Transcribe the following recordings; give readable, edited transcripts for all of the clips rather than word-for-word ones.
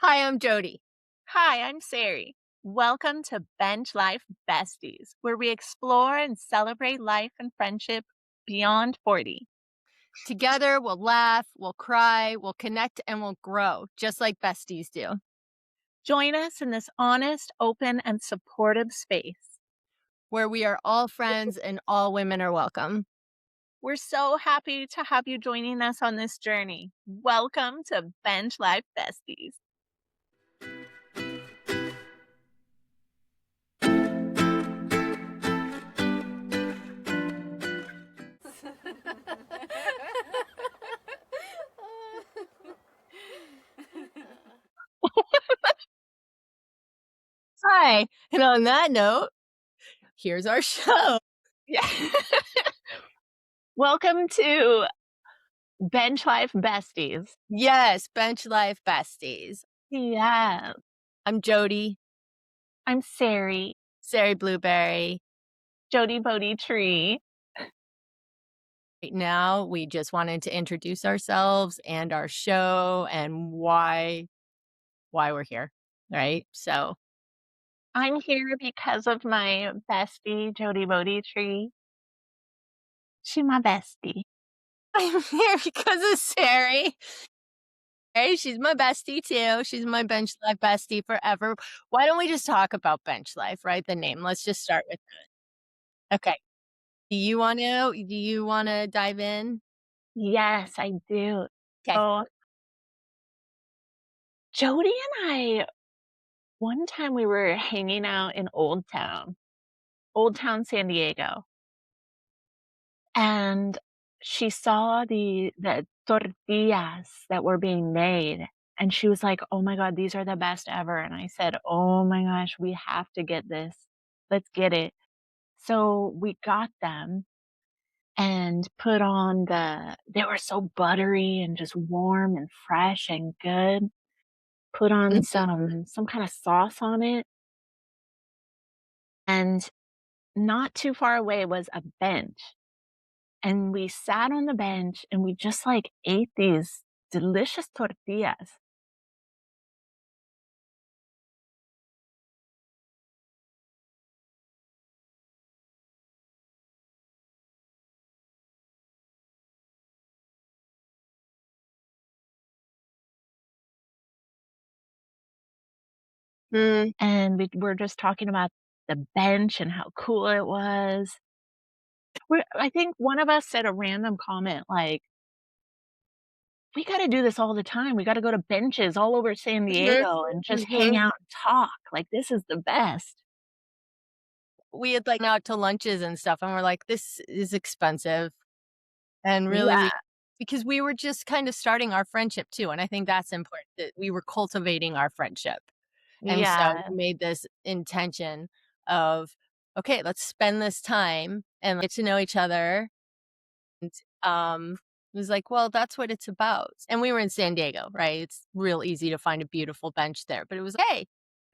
Hi, I'm Jody. Hi, I'm Sarai. Welcome to Life Besties, where we explore and celebrate life and friendship beyond 40. Together, we'll laugh, we'll cry, we'll connect, and we'll grow, just like besties do. Join us in this honest, open, and supportive space. Where we are all friends and all women are welcome. We're so happy to have you joining us on this journey. Welcome to Life Besties. Hi. And on that note, here's our show. Yeah. Welcome to Life Besties. Yes, Bench Life Besties. Yeah. I'm Jody, I'm Sarai, Sari Blueberry. Jody Bodie Tree. Right now, we just wanted to introduce ourselves and our show and why we're here, right? So I'm here because of my bestie, Jody Bodie Tree. She my bestie. I'm here because of Sari. Hey, she's my bestie too. She's my bench life bestie forever. Why don't we just talk about bench life, right? The name. Let's just start with that. Okay. Do you wanna dive in? Yes, I do. Okay. So, Jody and I one time we were hanging out in Old Town San Diego, and she saw the tortillas that were being made, and she was like, "Oh my god, these are the best ever." And I said, "Oh my gosh, we have to get this. Let's get it." So, we got them and put on they were so buttery and just warm and fresh and good. Put on Mhm. some kinda sauce on it, and not too far away was a bench, and we sat on the bench, and we just, like, ate these delicious tortillas. Mm, And we were just talking about the bench and how cool it was. I think one of us said a random comment like, "We gotta do this all the time. We gotta go to benches all over San mhm, Diego and just hang mhm. out and talk. Like, this is the best." We had, like, out to lunches and stuff, and we're like, "This is expensive." And really Yeah, because we were just kind of starting our friendship too, and I think that's important that we were cultivating our friendship. And so yeah. we made this intention of, okay, let's spend this time and get to know each other. And it was like, well, that's what it's about. And we were in San Diego, right? It's real easy to find a beautiful bench there. But it was, hey,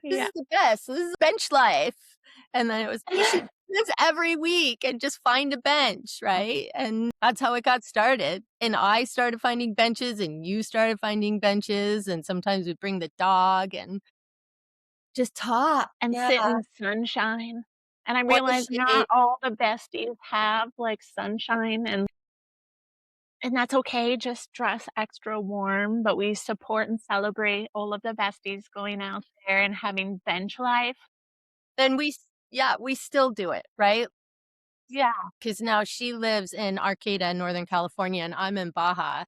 this Yeah. is the best. This is bench life. And then it was, we should do this every week and just find a bench, right? And that's how it got started. And I started finding benches and you started finding benches. And sometimes we'd bring the dog and just talk. And Yeah. sit in sunshine. And I What a realized not shade. all the besties have, like, sunshine, and that's okay, just dress extra warm, but we support and celebrate all of the besties going out there and having bench life. Then yeah, we still do it, right? Yeah. Because now she lives in Arcata, Northern California, and I'm in Baja,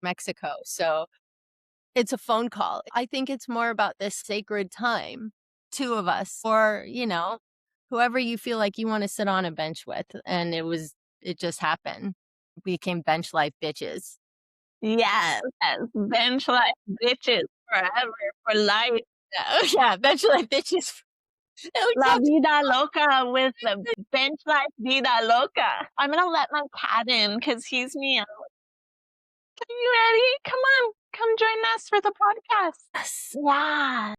Mexico. So it's a phone call. I think it's more about this sacred time, two of us, or, whoever you feel like you want to sit on a bench with. And it just happened. We became bench life bitches. Yes, yes, bench life bitches forever, for life. Yeah, bench life bitches. And we La talked vida loca with the bench life vida loca. I'm gonna let my cat in because he's meowing. Are you ready? Come on, come join us for the podcast. yes. Yeah.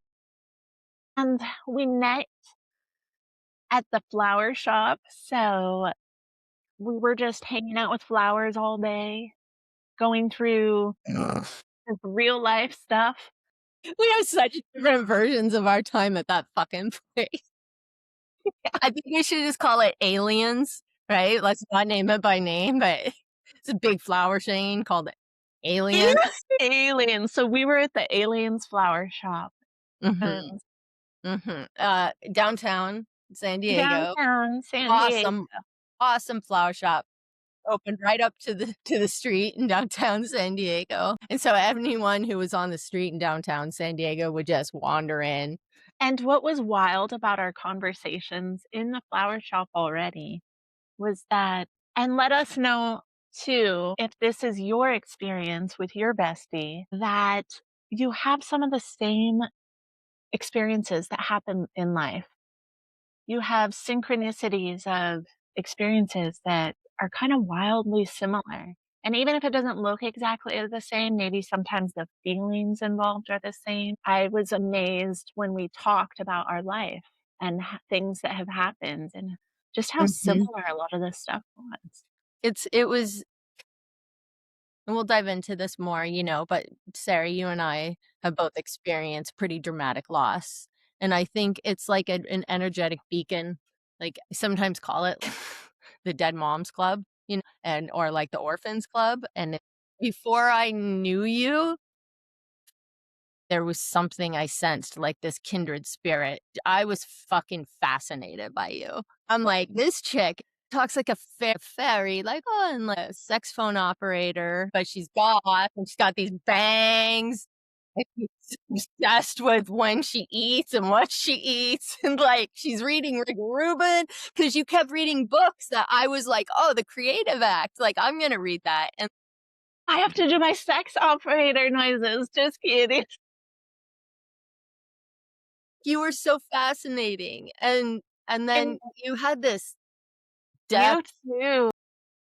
And we met at the flower shop, so we were just hanging out with flowers all day, going through Ugh. this real life stuff. We have such different versions of our time at that fucking place. I think we should just call it Aliens, right? Let's not name it by name, but it's a big flower chain called Alien. Aliens. So we were at the Aliens flower shop Mhm, and mhm. Downtown San Diego, downtown San Diego. awesome, awesome flower shop. Opened right up to the street in downtown San Diego, and so anyone who was on the street in downtown San Diego would just wander in. And what was wild about our conversations in the flower shop already was that, and let us know too if this is your experience with your bestie, that you have some of the same experiences that happen in life. You have synchronicities of experiences that are kind of wildly similar. And even if it doesn't look exactly the same, maybe sometimes the feelings involved are the same. I was amazed when we talked about our life and things that have happened and just how Mhm. similar a lot of this stuff was. It was and we'll dive into this more, but Sarah, you and I have both experienced pretty dramatic loss, and I think it's like an energetic beacon, like, I sometimes call it the Dead Moms Club, and or, like, the Orphans Club, and before I knew you, there was something I sensed, like this kindred spirit. I was fucking fascinated by you. I'm like, "This chick talks like a fairy, like, oh, and like a sex phone operator, but she's goth, and she's got these bangs, and she's obsessed with when she eats and what she eats, and, like, she's reading Rick Rubin because you kept reading books that I was like, "Oh, The Creative Act, like, I'm gonna read that," and I have to do my sex operator noises. Just kidding. you were so fascinating, and And then you had this you depth, too.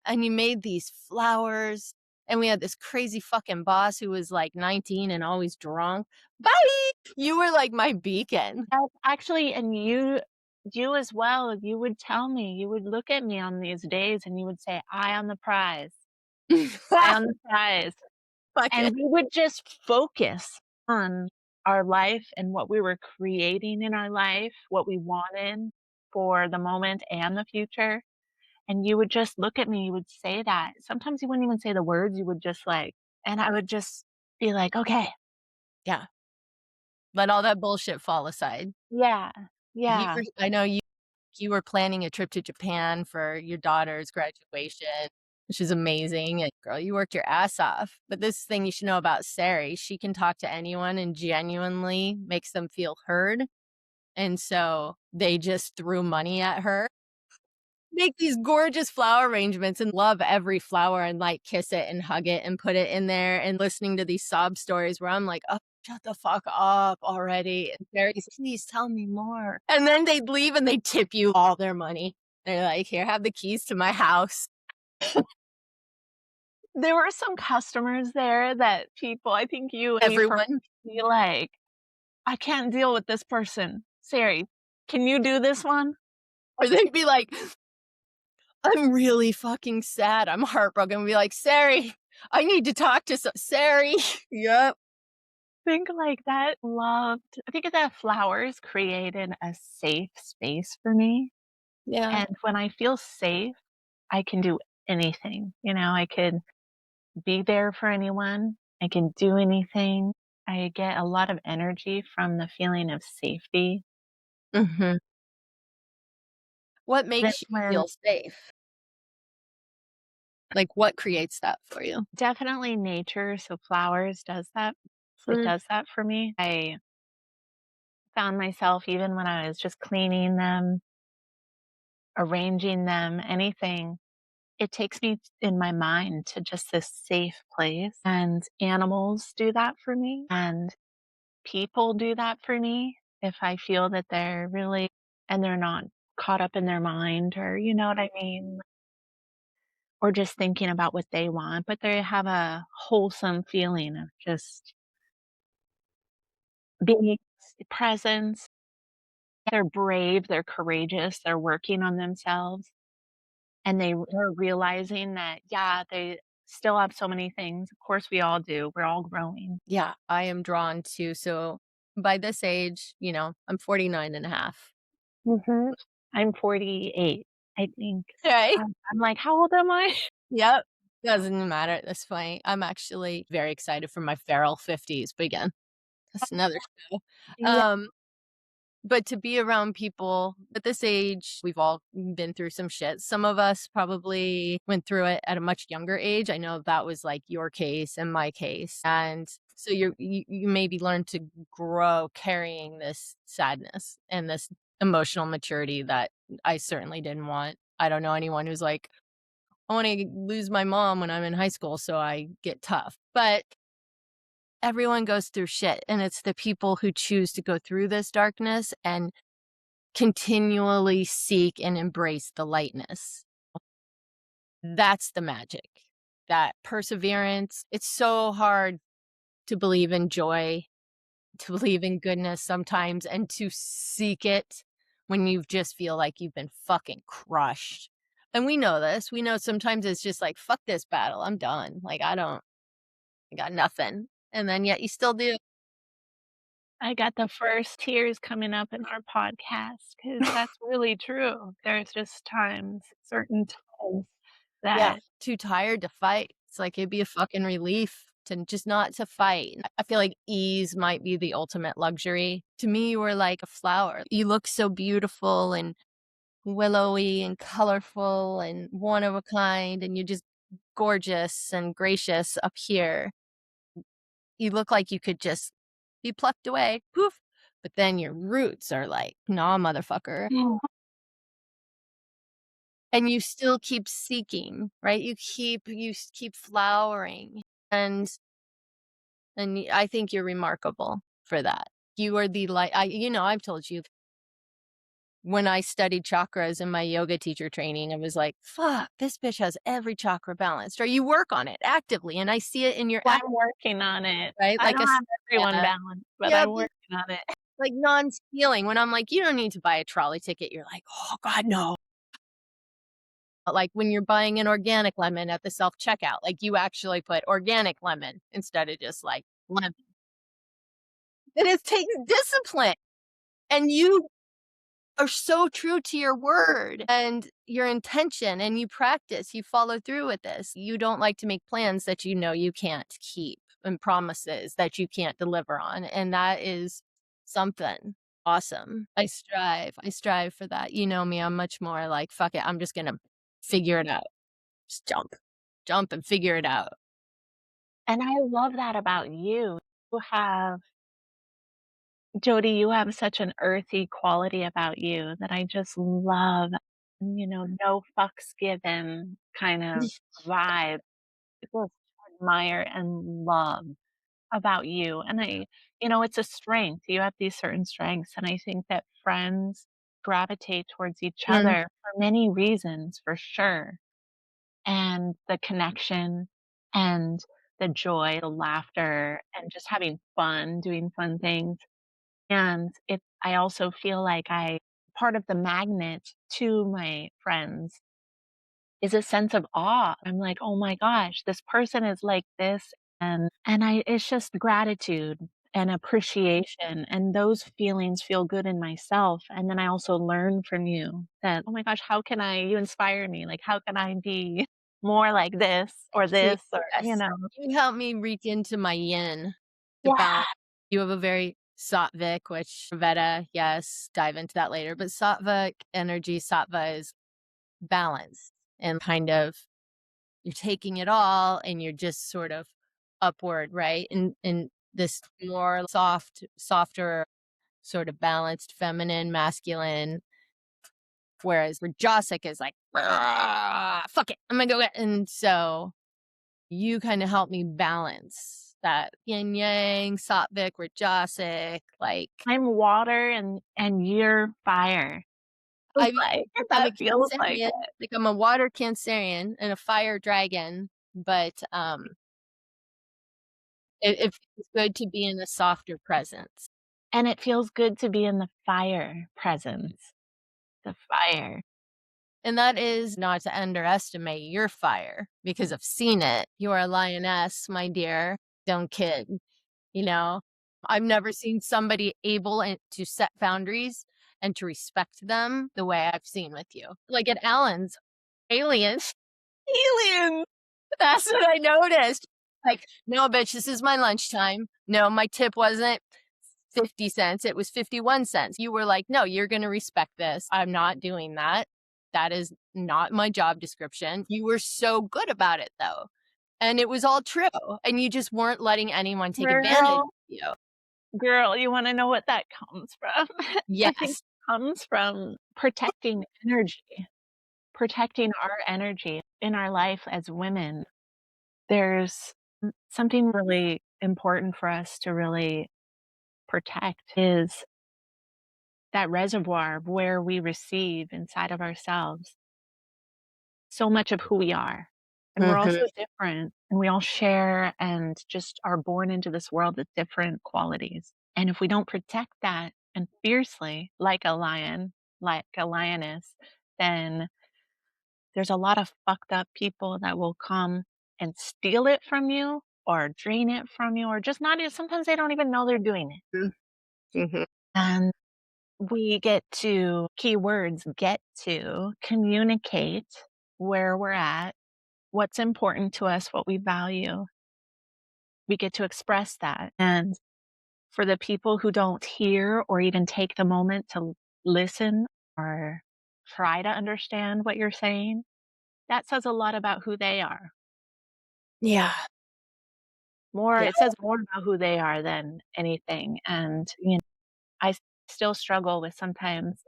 and you made these flowers, and we had this crazy fucking boss who was, like, 19 and always drunk. Bye! You were like my beacon. That's actually, and you as well, you would tell me, you would look at me on these days and you would say, "Eye on the prize, eye on the prize." Fuck And it. we would just focus on our life and what we were creating in our life, what we wanted for the moment and the future, and you would just look at me, you would say that. Sometimes you wouldn't even say the words, you would just like, and I would just be like, "Okay, Yeah, let all that bullshit fall aside. yeah, yeah." I know you were planning a trip to Japan for your daughter's graduation, which is amazing, and girl, you worked your ass off, but this thing you should know about Sari, she can talk to anyone and genuinely makes them feel heard, and so they just threw money at her. Make these gorgeous flower arrangements and love every flower and, like, kiss it and hug it and put it in there and listening to these sob stories where I'm like, "Oh, shut the fuck up already." And Mary's, "Please tell me more." And then they'd leave and they tip you all their money. They're like, "Here, have the keys to my house." There were some customers there that people, I think you and me for Everyone be like, "I can't deal with this person. Sari, can you do this one?" or they'd be like, "I'm really fucking sad. I'm heartbroken." Be like, "Sari, I need to talk to Sari." Yep. Think like that loved I think that flowers created a safe space for me, Yeah. and when I feel safe, I can do anything, I could be there for anyone, I can do anything. I get a lot of energy from the feeling of safety. Mhm. What Then makes you when feel safe? Like, what creates that for you? definitely nature, so flowers does that. It Mm, does that for me. I found myself even when I was just cleaning them, arranging them, anything, it takes me in my mind to just this safe place, and animals do that for me, and people do that for me if I feel that they're really and they're not caught up in their mind or you know what I mean? Or just thinking about what they want, but they have a wholesome feeling of just being present. They're brave, they're courageous, they're working on themselves, and they are realizing that, yeah, they still have so many things. Of course, we all do. We're all growing. Yeah, I am drawn to so by this age, I'm 49 and a half. Mhm. I'm 48, I think. Right? I'm like, "How old am I?" Yep. Doesn't matter at this point. I'm actually very excited for my feral 50s, but again, that's another show. Yeah. Um, but to be around people at this age, we've all been through some shit. Some of us probably went through it at a much younger age. I know that was like your case and my case. And so you maybe learn to grow carrying this sadness and this emotional maturity that I certainly didn't want. I don't know anyone who's like, I want to lose my mom when I'm in high school, so I get tough. But everyone goes through shit, and it's the people who choose to go through this darkness and continually seek and embrace the lightness. That's the magic. That perseverance. It's so hard to believe in joy, to believe in goodness sometimes, and to seek it when you just feel like you've been fucking crushed. And we know this. We know sometimes it's just like, fuck this battle. I'm done. Like, I got nothing. And then yet you still do. I got the first tears coming up in our podcast because that's really true. There's just times, certain times Yeah. that Too tired to fight. It's like it'd be a fucking relief to just not to fight. I feel like ease might be the ultimate luxury. To me, you were like a flower. You look so beautiful and willowy and colorful and one of a kind, and you're just gorgeous and gracious up here. You look like you could just be plucked away, poof. But then your roots are like, nah, motherfucker. Mm. And you still keep seeking, right? You keep flowering. And I think you're remarkable for that. You are the light. I've told you when I studied chakras in my yoga teacher training, I was like, fuck, this bitch has every chakra balanced, or you work on it actively. And I see it in your Well, act, I'm working on it. right? I Like don't have everyone yeah, balanced, but yeah, I'm working on it. like non-stealing. When I'm like, you don't need to buy a trolley ticket. You're like, oh God, no. Like when you're buying an organic lemon at the self-checkout, like you actually put organic lemon instead of just like lemon. It takes discipline. And you are so true to your word and your intention, and you practice, you follow through with this. You don't like to make plans that you know you can't keep and promises that you can't deliver on. And that is something awesome. I strive for that. You know me, I'm much more like, fuck it, I'm just going to figure it out. Just jump and figure it out. And I love that about you. You have Jody, you have such an earthy quality about you that I just love, no fucks given kind of vibe. People admire and love about you. And it's a strength. You have these certain strengths. And I think that friends gravitate towards each Mm, other for many reasons, for sure. And the connection and the joy, the laughter, and just having fun, doing fun things. And I also feel like part of the magnet to my friends is a sense of awe. I'm like, "Oh my gosh, this person is like this." It's just gratitude and appreciation, and those feelings feel good in myself, and then I also learn from you that, "Oh my gosh, you inspire me, like, how can I be more like this or," yes. You help me reach into my yin to Yeah. balance. You have a very sattvic, which Veda, yes, dive into that later. But sattvic energy, sattva is balanced and kind of you're taking it all and you're just sort of upward, right? And this more softer, sort of balanced, feminine, masculine. Whereas Rajasic is like, "Rah, fuck it, I'm gonna go get. And so you kind of help me balance that yin yang, sattvic, rajasic. Like I'm water and you're fire. It's I mean, like, I'm a that feels like Cancerian, it. like I'm a water Cancerian and a fire dragon, but it feels good to be in a softer presence. And it feels good to be in the fire presence, the fire. And that is not to underestimate your fire because I've seen it. You are a lioness, my dear. Don't kid. You know, I've never seen somebody able to set boundaries and to respect them the way I've seen with you. Like at Allen's, aliens, aliens. That's what I noticed. Like, no, bitch, this is my lunchtime. No, my tip wasn't 50 cents. It was 51 cents. You were like, no, you're going to respect this. I'm not doing that. That is not my job description. You were so good about it though. And it was all true. And you just weren't letting anyone take advantage of Girl, you. girl, you wanna know what that comes from? I think Yes. it comes from protecting our energy in our life as women. There's something really important for us to really protect is that reservoir of where we receive inside of ourselves so much of who we are. And we're all Mhm. so different, and we all share and just are born into this world with different qualities. And if we don't protect that and fiercely, like a lion, like a lioness, then there's a lot of fucked up people that will come and steal it from you or drain it from you or just not even sometimes they don't even know they're doing it. Mm, mhm. And we get to keywords get to communicate where we're at, what's important to us, what we value. We get to express that. And for the people who don't hear or even take the moment to listen or try to understand what you're saying, that says a lot about who they are. Yeah. More Yeah. it says more about who they are than anything. And, I still struggle with sometimes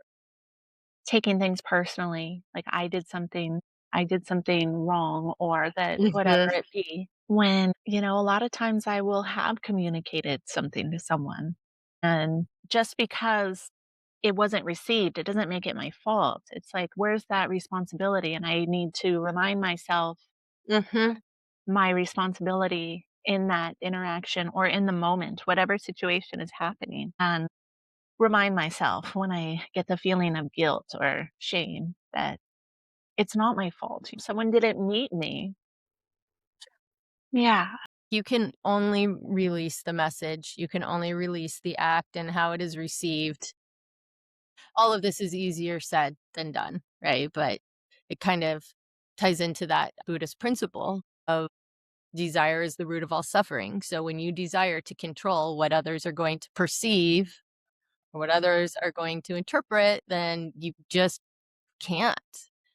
taking things personally, like I did something wrong or that whatever Mhm. it be, when, a lot of times I will have communicated something to someone, and just because it wasn't received, it doesn't make it my fault. It's like, where's that responsibility? And I need to remind myself Mhm. my responsibility in that interaction or in the moment, whatever situation is happening, and remind myself when I get the feeling of guilt or shame that it's not my fault. Someone didn't meet me. Yeah. You can only release the message. You can only release the act and how it is received. All of this is easier said than done, right? But it kind of ties into that Buddhist principle of desire is the root of all suffering. So when you desire to control what others are going to perceive or what others are going to interpret, then you just can't.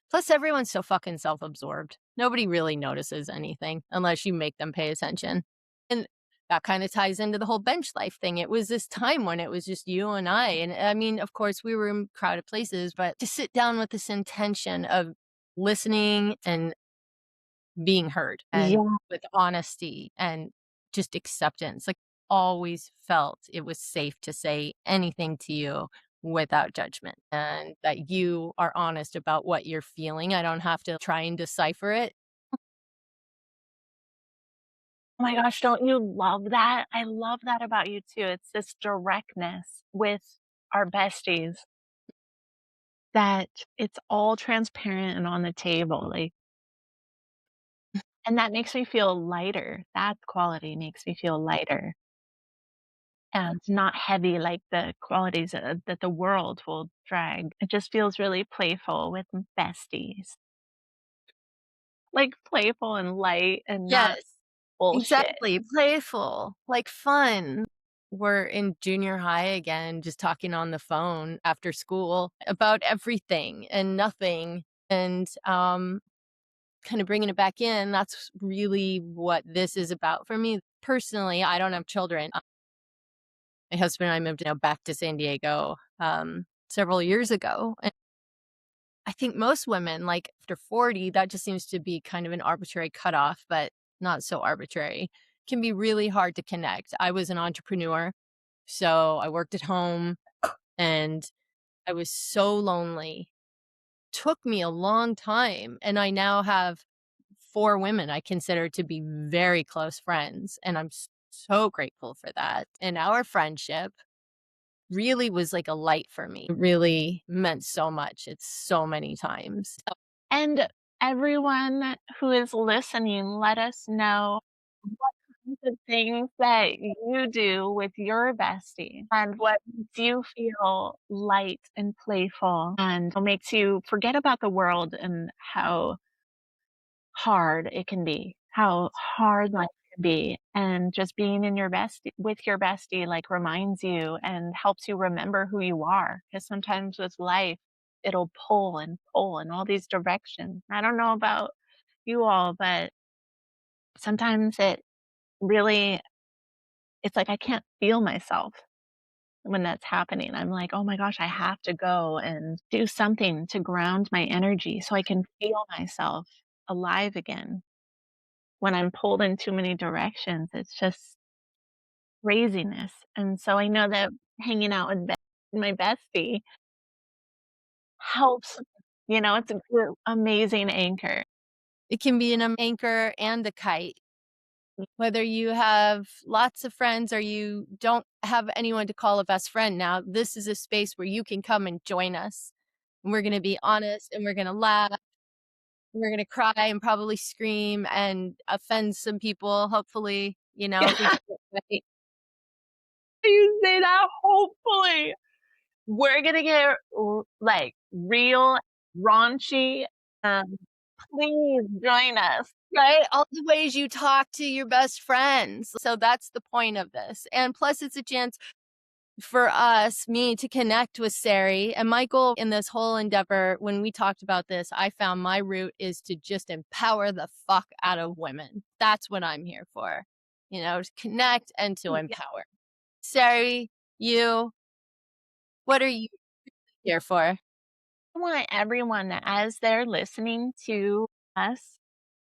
Plus, everyone's so fucking self absorbed. Nobody really notices anything unless you make them pay attention. And that kind of ties into the whole bench life thing. It was this time when it was just you and I. And I mean, of course, we were in crowded places, but to sit down with this intention of listening and being heard and Yeah. with honesty and just acceptance. Like, always felt it was safe to say anything to you without judgment and that you are honest about what you're feeling. I don't have to try and decipher it. Oh my gosh, don't you love that? I love that about you too. It's this directness with our besties that it's all transparent and on the table. Like, and that makes me feel lighter. That quality makes me feel lighter and not heavy like the qualities that the world will drag. It just feels really playful with besties. Like playful and light and not Yes, bullshit. exactly. Playful, like fun. We're in junior high again, just talking on the phone after school about everything and nothing. And kind of bringing it back in, that's really what this is about for me. Personally, I don't have children. My husband and I moved back to San Diego several years ago. And I think most women, like after 40, that just seems to be kind of an arbitrary cutoff, but not so arbitrary. Can be really hard to connect. I was an entrepreneur, so I worked at home and I was so lonely. Took me a long time. And I now have 4 women I consider to be very close friends, and I'm so grateful for that. And our friendship really was like a light for me. It really meant so much. It's so many times. And everyone who is listening, let us know what kinds of things that you do with your bestie and what makes you feel light and playful and makes you forget about the world and how hard it can be, how hard life can be. And just being in your bestie with your bestie like reminds you and helps you remember who you are. Because sometimes with life, it'll pull in all these directions. I don't know about you all, but sometimes it really it's like I can't feel myself when that's happening. I'm like, "Oh my gosh, I have to go and do something to ground my energy so I can feel myself alive again." When I'm pulled in too many directions, it's just craziness, and so I know that hanging out with my bestie helps, it's a good amazing anchor. It can be an anchor and a kite. Whether you have lots of friends or you don't have anyone to call a best friend now, this is a space where you can come and join us. And we're gonna be honest and we're gonna laugh. We're gonna cry and probably scream and offend some people, hopefully, if we get it right. You say that, hopefully. We're gonna get like, real raunchy, um, please join us. Right? All the ways you talk to your best friends. So that's the point of this. And plus, it's a chance for me to connect with Sari. And my goal in this whole endeavor, when we talked about this, I found my route is to just empower the fuck out of women. That's what I'm here for, to connect and to Yeah, empower. Sari, you, what are you here for? I want everyone that as they're listening to us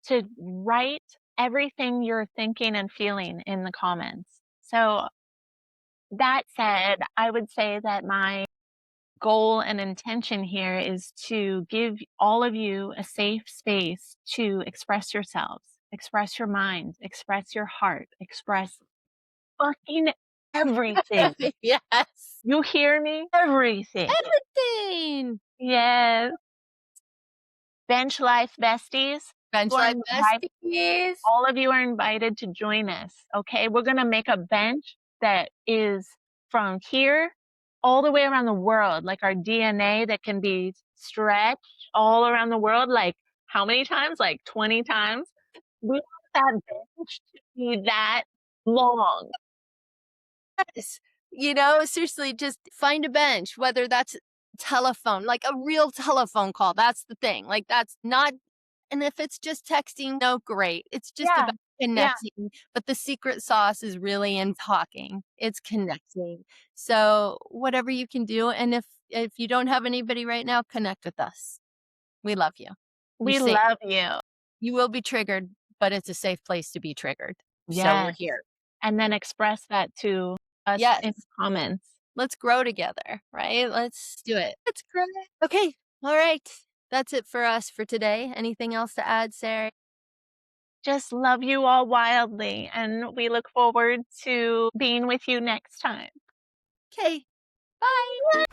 to write everything you're thinking and feeling in the comments. So, that said, I would say that my goal and intention here is to give all of you a safe space to express yourselves, express your mind, express your heart, express fucking everything. Yes. You hear me? Everything. Everything. Yes. Bench Life Besties, Bench you are Life invited. Besties. All of you are invited to join us, okay? We're gonna make a bench that is from here all the way around the world, like our DNA that can be stretched all around the world, like how many times? Like 20 times? We want that bench to be that long. Yes. Seriously, just find a bench, whether that's telephone, like a real telephone call. That's the thing. Like, that's not, and if it's just texting, no, great. It's just Yeah, about yeah. connecting. But the secret sauce is really in talking, it's connecting. So, whatever you can do. And if you don't have anybody right now, connect with us. We love you. You're We safe. love you. You will be triggered, but it's a safe place to be triggered. So, we're Yes. here. And then express that to us Yes. in comments. Let's grow together, right? Let's do it. Let's grow. Okay. All right. That's it for us for today. Anything else to add, Sarah? Just love you all wildly, and we look forward to being with you next time. Okay. Bye.